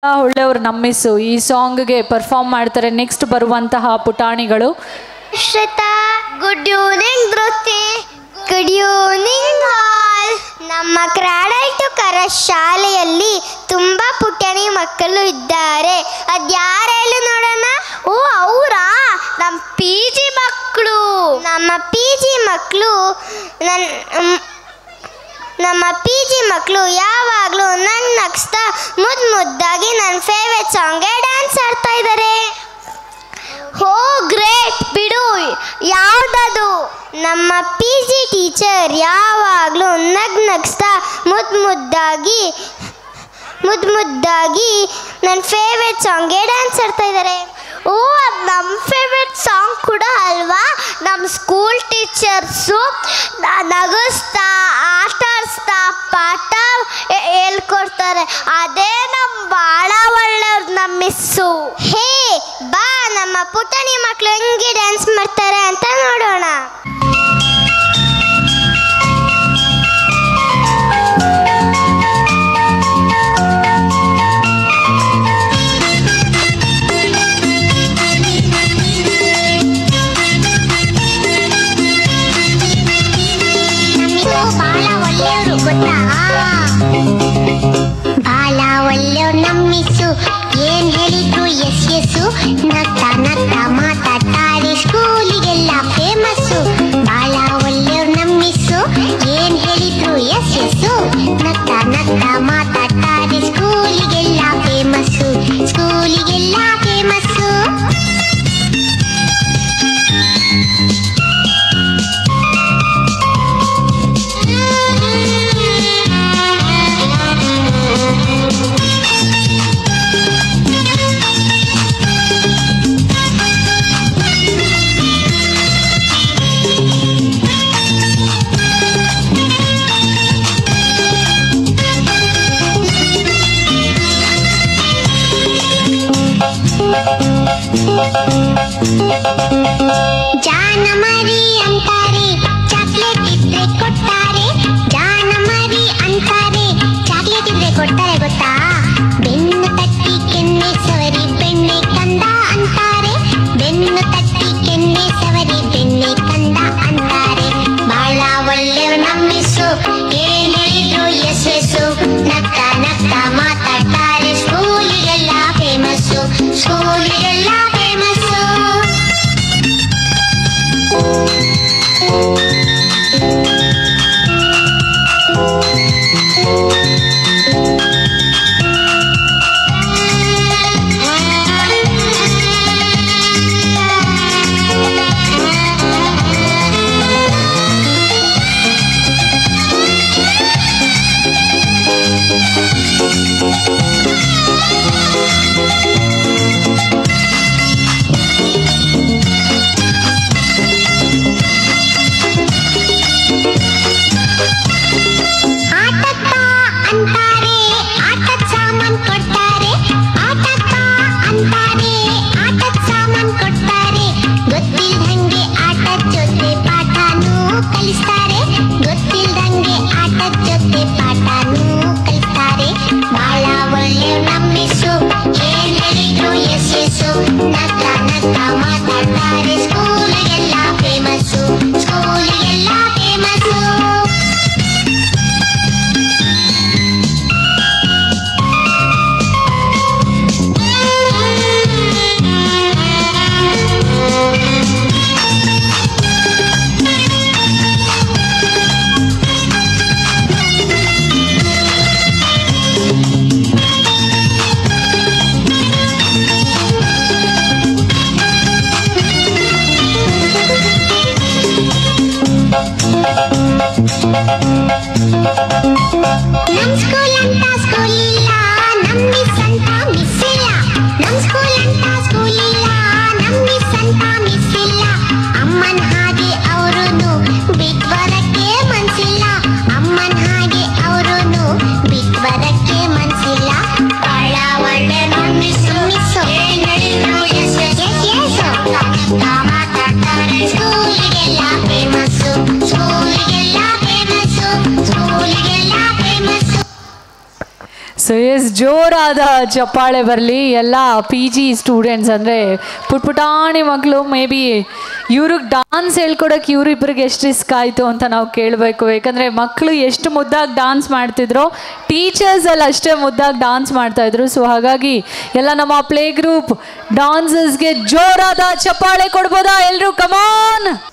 ಒಳ್ಳೆಯವರು ನಮ್ಮಿಸು ಈ ಸಾಂಗ್ಗೆ ಪರ್ಫಾರ್ಮ್ ಮಾಡ್ತಾರೆ. ನೆಕ್ಸ್ಟ್ ಬರುವಂತಹ ಪುಟಾಣಿಗಳು Shweta. Good evening Dhriti. Good evening all. ನಮ್ಮ ಕ್ರಾಡಲ್ ಟು ಕರಸ್ ಶಾಲೆಯಲ್ಲಿ ತುಂಬ ಪುಟಾಣಿ ಮಕ್ಕಳು ಇದ್ದಾರೆ. ಅದ್ಯಾರು ಹೇಳಿ ನೋಡೋಣ. ಓ ಅವರಾ? ನಮ್ಮ ಪಿ ಜಿ ಮಕ್ಕಳು. ನಮ್ಮ ಪಿ ಜಿ ಮಕ್ಕಳು ಯಾವಾಗಲೂ ನನ್ನ ನಗ್ಸ್ತಾ ಮುದ್ದಾಗಿ ನನ್ನ ಫೇವ್ರೆಟ್ ಸಾಂಗ್ಗೆ ಡ್ಯಾನ್ಸ್ ಆಡ್ತಾ ಇದ್ದಾರೆ. ಹೋ ಗ್ರೇಟ್ ಬಿಡು. ಯಾವುದದು? ನಮ್ಮ ಪಿ ಜಿ ಟೀಚರ್ ಯಾವಾಗಲೂ ನಗ್ಸ್ತಾ ಮುದ್ದಾಗಿ ನನ್ನ ಫೇವ್ರೆಟ್ ಸಾಂಗ್ಗೆ ಡ್ಯಾನ್ಸ್ ಆಡ್ತಾ ಇದ್ದಾರೆ. ಓ ಅದು ನಮ್ಮ ಫೇವ್ರೆಟ್ ಸಾಂಗ್ ಕೂಡ ಅಲ್ವಾ? ನಮ್ಮ ಸ್ಕೂಲ್ ಟೀಚರ್ಸು ನಗಿಸ್ತಾ ಆಟಾಡಿಸ್ತಾ ಪಾಠ ಹೇಳ್ಕೊಡ್ತಾರೆ. ಅದೇ ನಮ್ಮ ಭಾಳ ಒಳ್ಳೆಯವ್ರು ನಮ್ಮ ಮಿಸ್ಸು. ಹೇ ಬಾ, ನಮ್ಮ ಪುಟಾಣಿ ಮಕ್ಕಳು ಹೆಂಗೆ ಡ್ಯಾನ್ಸ್ ಮಾಡ್ತಾರೆ ಅಂತ ನೋಡೋಣ. ಬಾಳ ಒಳ್ಳೆಯವ್ರು ನಮ್ಮಿಸು, ಏನ್ ಹೇಳಿದ್ರು ಎಸ್ ಎಸ್ಸು, ನಗ್ತಾ ಮಾತಾಡ್ತಾರೆ, ಸ್ಕೂಲಿಗೆಲ್ಲ ಫೇಮಸ್ಸು. ಬಾಳ ಒಳ್ಳೆಯವ್ರು ನಮ್ಮಿಸು, ಏನ್ ಹೇಳಿದ್ರು ಎಸ್ ಎಸ್ಸು, ನಗ್ತಾ ಮಾತಾಡ್ತಾರೆ, ಸ್ಕೂಲಿಗೆಲ್ಲ ಫೇಮಸ್ಸು. ಜಾನ ಮರಿ ಅಂತಾರೆ, ಚಾಕ್ಲೇಟ್ ಇದ್ರೆ ಕೊಡ್ತಾರೆ. ಜಾನ ಮರಿ ಅಂತಾರೆ, ಚಾಕ್ಲೇಟ್ ಇದ್ರೆ ಕೊಡ್ತಾರೆ ಗೊತ್ತಾ? ಬೆನ್ನು ತಟ್ಟಿ ಕೆನ್ನೆ ಸವರಿ ಬೆಣ್ಣೆ ಕಂದ ಅಂತಾರೆ. ಬೆನ್ನು ತಟ್ಟಿ ಕೆನ್ನೆ ಸವರಿ ಬೆಣ್ಣೆ ಕಂದ ಅಂತಾರೆ. ಬಾಳ ಒಳ್ಳೆಯವ್ರು ನಮ್ಮಿಸು, ಏನ್ ಹೇಳಿದ್ರು ಎಸ್ ಎಸ್ಸು, ನಗ್ತಾ ಮಾತಾಡ್ತಾರೆ, ಸ್ಕೂಲಿಗೆಲ್ಲ ಫೇಮಸ್ಸು. ಬಾಳ ಒಳ್ಳೆಯವ್ರು ನಮ್ಮಿಸು, ಏನ್ ಹೇಳಿ ಜೋರಾದ ಚಪ್ಪಾಳೆ ಬರಲಿ. ಎಲ್ಲ PG ಸ್ಟೂಡೆಂಟ್ಸ್ ಅಂದರೆ ಪುಟ್ಪುಟಾಣಿ ಮಕ್ಕಳು. ಮೇ ಬಿ ಇವ್ರಿಗೆ ಡಾನ್ಸ್ ಹೇಳ್ಕೊಡೋಕೆ ಇವರಿಬ್ಬರಿಗೆ ಎಷ್ಟು ರಿಸ್ಕ್ ಆಯಿತು ಅಂತ ನಾವು ಕೇಳಬೇಕು. ಯಾಕಂದರೆ ಮಕ್ಕಳು ಎಷ್ಟು ಮುದ್ದಾಗಿ ಡಾನ್ಸ್ ಮಾಡ್ತಿದ್ರು, ಟೀಚರ್ಸ್ ಎಲ್ಲ ಅಷ್ಟೇ ಮುದ್ದಾಗಿ ಡಾನ್ಸ್ ಮಾಡ್ತಾಯಿದ್ರು. ಸೊ ಹಾಗಾಗಿ ಎಲ್ಲ ನಮ್ಮ ಪ್ಲೇ ಗ್ರೂಪ್ ಡಾನ್ಸರ್ಸ್ಗೆ ಜೋರಾದ ಚಪ್ಪಾಳೆ ಕೊಡ್ಬೋದಾ ಎಲ್ಲರೂ? ಕಮಾನ್.